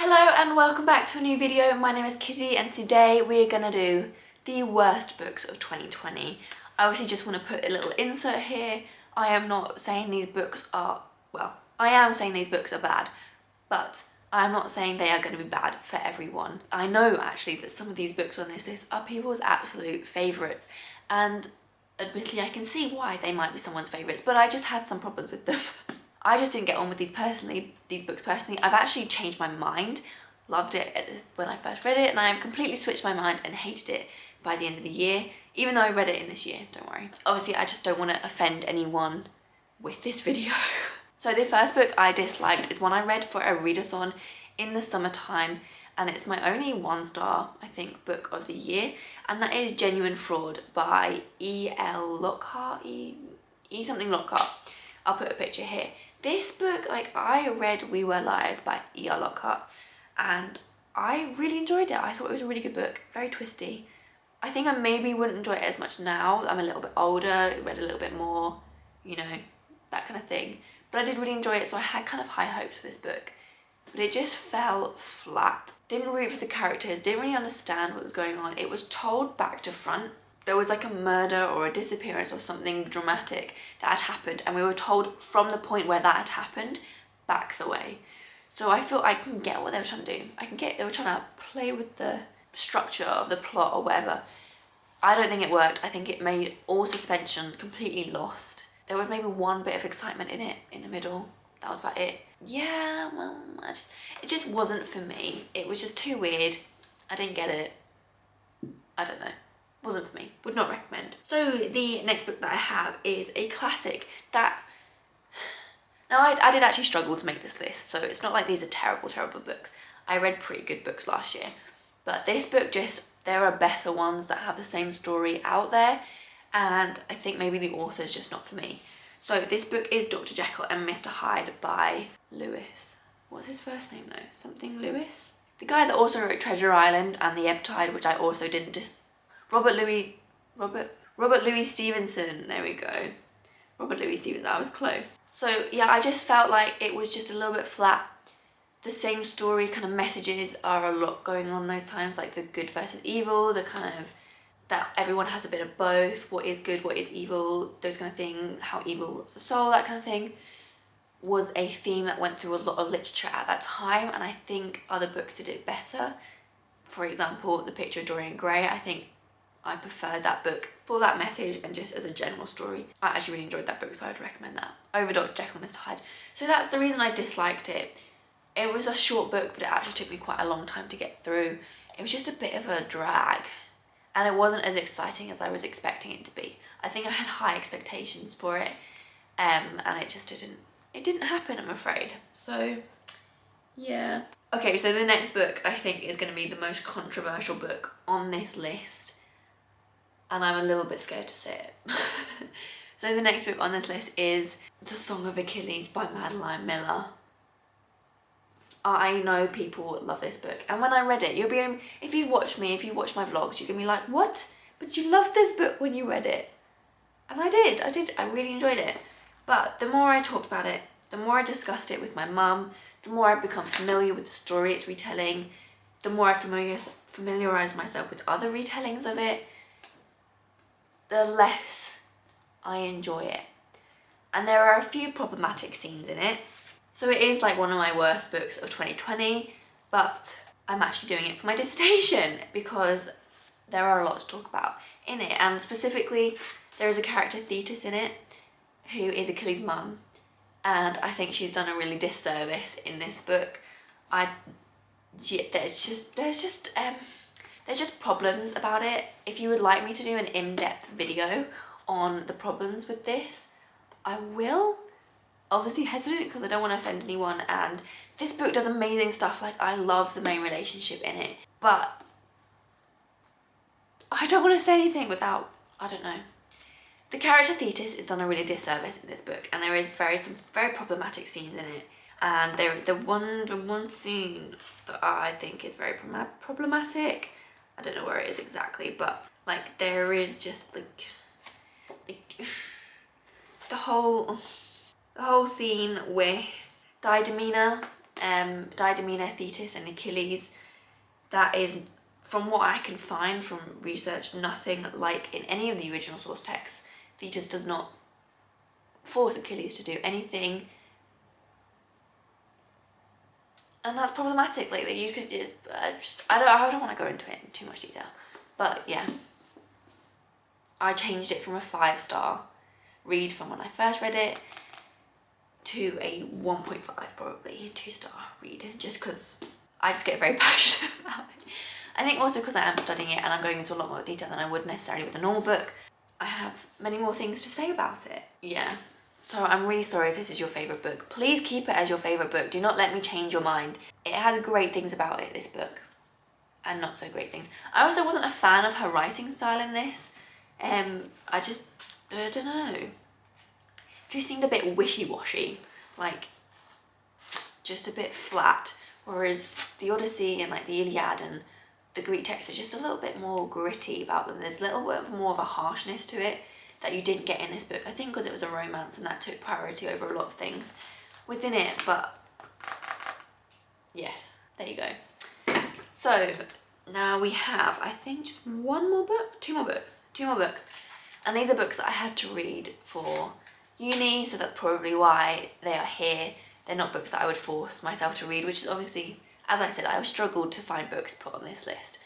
Hello and welcome back to a new video. My name is Kizzy and today we're gonna do the worst books of 2020. I obviously just want to put a little insert here. I am not saying these books are, well, I am saying these books are bad, but I'm not saying they are going to be bad for everyone. I know actually that some of these books on this list are people's absolute favourites, and admittedly I can see why they might be someone's favourites, but I just had some problems with them. I just didn't get on with these books personally. I've actually changed my mind, loved it when I first read it, and I have completely switched my mind and hated it by the end of the year, even though I read it in this year, don't worry. Obviously, I just don't want to offend anyone with this video. So the first book I disliked is one I read for a readathon in the summertime, and it's my only 1-star, I think, book of the year, and that is Genuine Fraud by E.L. Lockhart, E something Lockhart. I'll put a picture here. This book, like, I read We Were Liars by E.L. Lockhart, and I really enjoyed it. I thought it was a really good book, very twisty. I think I maybe wouldn't enjoy it as much now. I'm a little bit older, read a little bit more, you know, that kind of thing. But I did really enjoy it, so I had kind of high hopes for this book. But it just fell flat. Didn't root for the characters, didn't really understand what was going on. It was told back to front. There was like a murder or a disappearance or something dramatic that had happened, and we were told from the point where that had happened back the way. So I feel I can get what they were trying to do. They were trying to play with the structure of the plot or whatever. I don't think it worked. I think it made all suspension completely lost. There was maybe one bit of excitement in it in the middle. That was about it. Yeah, well, it just wasn't for me. It was just too weird. I didn't get it. I don't know. Wasn't for me. Would not recommend. So the next book that I have is a classic that... Now I did actually struggle to make this list, so it's not like these are terrible, terrible books. I read pretty good books last year. But this book there are better ones that have the same story out there, and I think maybe the author's just not for me. So this book is Dr. Jekyll and Mr Hyde by Lewis. What's his first name though? Something Lewis? The guy that also wrote Treasure Island and The Ebb Tide, which I also didn't Robert Louis Stevenson, there we go. Robert Louis Stevenson, I was close. So yeah, I just felt like it was just a little bit flat. The same story kind of messages are a lot going on those times, like the good versus evil, the kind of that everyone has a bit of both, what is good, what is evil, those kind of thing, how evil rules the soul, that kind of thing, was a theme that went through a lot of literature at that time, and I think other books did it better. For example, The Picture of Dorian Gray, I think I preferred that book for that message and just as a general story. I actually really enjoyed that book, so I would recommend that over Dr. Jekyll Mr Hyde. So that's the reason I disliked it. It was a short book, but it actually took me quite a long time to get through. It was just a bit of a drag, and it wasn't as exciting as I was expecting it to be. I think I had high expectations for it, and it just didn't happen, I'm afraid. So yeah. Okay, so the next book I think is going to be the most controversial book on this list, and I'm a little bit scared to say it. So the next book on this list is The Song of Achilles by Madeline Miller. I know people love this book, and when I read it, you'll be, if you've watched my vlogs, you're gonna be like, what? But you loved this book when you read it. And I did, I really enjoyed it. But the more I talked about it, the more I discussed it with my mum, the more I've become familiar with the story it's retelling, the more I familiarise myself with other retellings of it, the less I enjoy it. And there are a few problematic scenes in it. So it is like one of my worst books of 2020, but I'm actually doing it for my dissertation because there are a lot to talk about in it. And specifically, there is a character Thetis in it who is Achilles' mum, and I think she's done a really disservice in this book. There's just problems about it. If you would like me to do an in-depth video on the problems with this, I will. Obviously hesitant because I don't want to offend anyone, and this book does amazing stuff. Like, I love the main relationship in it, but I don't want to say anything without, I don't know. The character Thetis is done a really disservice in this book, and there is some very problematic scenes in it, and the one scene that I think is very problematic, I don't know where it is exactly, but like there is just like the whole scene with Diademina Didymene, Thetis and Achilles. That is, from what I can find from research, nothing like in any of the original source texts. Thetis does not force Achilles to do anything, and that's problematic. Like, that you could I don't want to go into it in too much detail, but yeah, I changed it from a 5-star read from when I first read it to a 1.5, probably 2-star read, just because I just get very passionate about it. I think also because I am studying it and I'm going into a lot more detail than I would necessarily with a normal book, I have many more things to say about it. Yeah. So I'm really sorry if this is your favourite book. Please keep it as your favourite book. Do not let me change your mind. It has great things about it, this book, and not so great things. I also wasn't a fan of her writing style in this. I don't know. It just seemed a bit wishy-washy, like just a bit flat. Whereas the Odyssey and like the Iliad and the Greek text are just a little bit more gritty about them. There's a little bit more of a harshness to it that you didn't get in this book. I think because it was a romance and that took priority over a lot of things within it, but yes, there you go. So now we have, I think, just two more books. And these are books that I had to read for uni, so that's probably why they are here. They're not books that I would force myself to read, which is obviously, as I said, I have struggled to find books put on this list.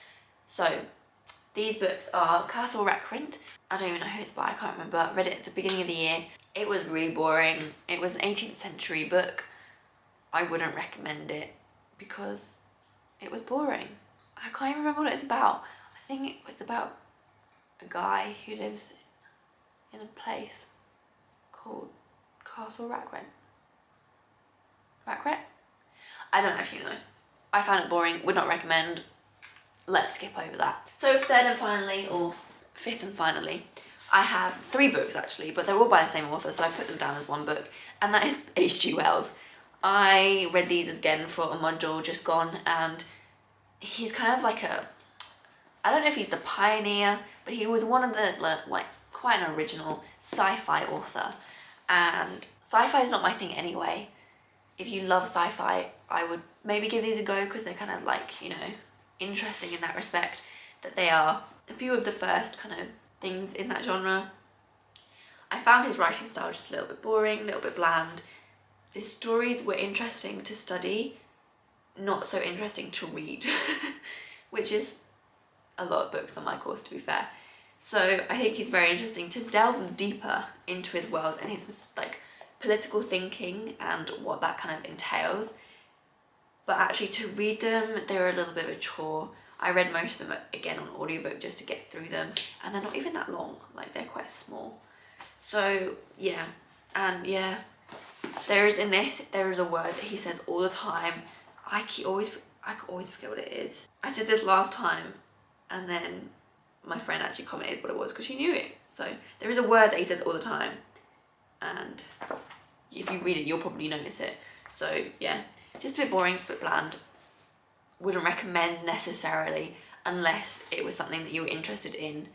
So these books are Castle Recurrent. I don't even know who it's by, I can't remember. I read it at the beginning of the year. It was really boring. It was an 18th century book. I wouldn't recommend it because it was boring. I can't even remember what it's about. I think it was about a guy who lives in a place called Castle Recurrent. I don't actually know. I found it boring, would not recommend. Let's skip over that. So third and finally, or fifth and finally, I have 3 books actually, but they're all by the same author, so I put them down as one book, and that is H.G. Wells. I read these again for a module just gone, and he's kind of like I don't know if he's the pioneer, but he was one of the, like, quite an original sci-fi author, and sci-fi is not my thing anyway. If you love sci-fi, I would maybe give these a go because they're kind of like, you know, interesting in that respect, that they are a few of the first kind of things in that genre. I found his writing style just a little bit boring, a little bit bland. The stories were interesting to study, not so interesting to read, which is a lot of books on my course, to be fair. So I think he's very interesting to delve deeper into his world and his like political thinking and what that kind of entails. But actually to read them, they were a little bit of a chore. I read most of them again on audiobook just to get through them, and they're not even that long, like they're quite small. So yeah, and yeah, there is a word that he says all the time. I always forget what it is. I said this last time, and then my friend actually commented what it was because she knew it. So there is a word that he says all the time, and if you read it, you'll probably notice it. So yeah, just a bit boring, just a bit bland. Wouldn't recommend necessarily unless it was something that you were interested in,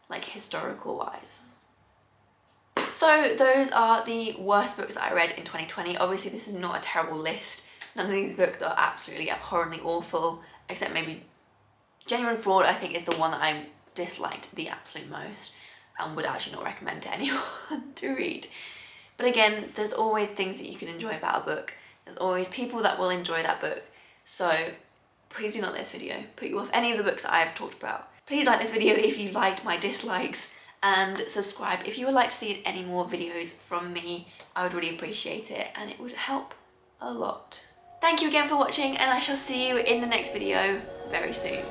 like historical wise. So those are the worst books that I read in 2020. Obviously this is not a terrible list. None of these books are absolutely abhorrently awful, except maybe Genuine Fraud, I think, is the one that I disliked the absolute most and would actually not recommend to anyone to read. But again, there's always things that you can enjoy about a book. There's always people that will enjoy that book. So please do not let this video put you off any of the books that I have talked about. Please like this video if you liked my dislikes, and subscribe if you would like to see any more videos from me. I would really appreciate it and it would help a lot. Thank you again for watching, and I shall see you in the next video very soon.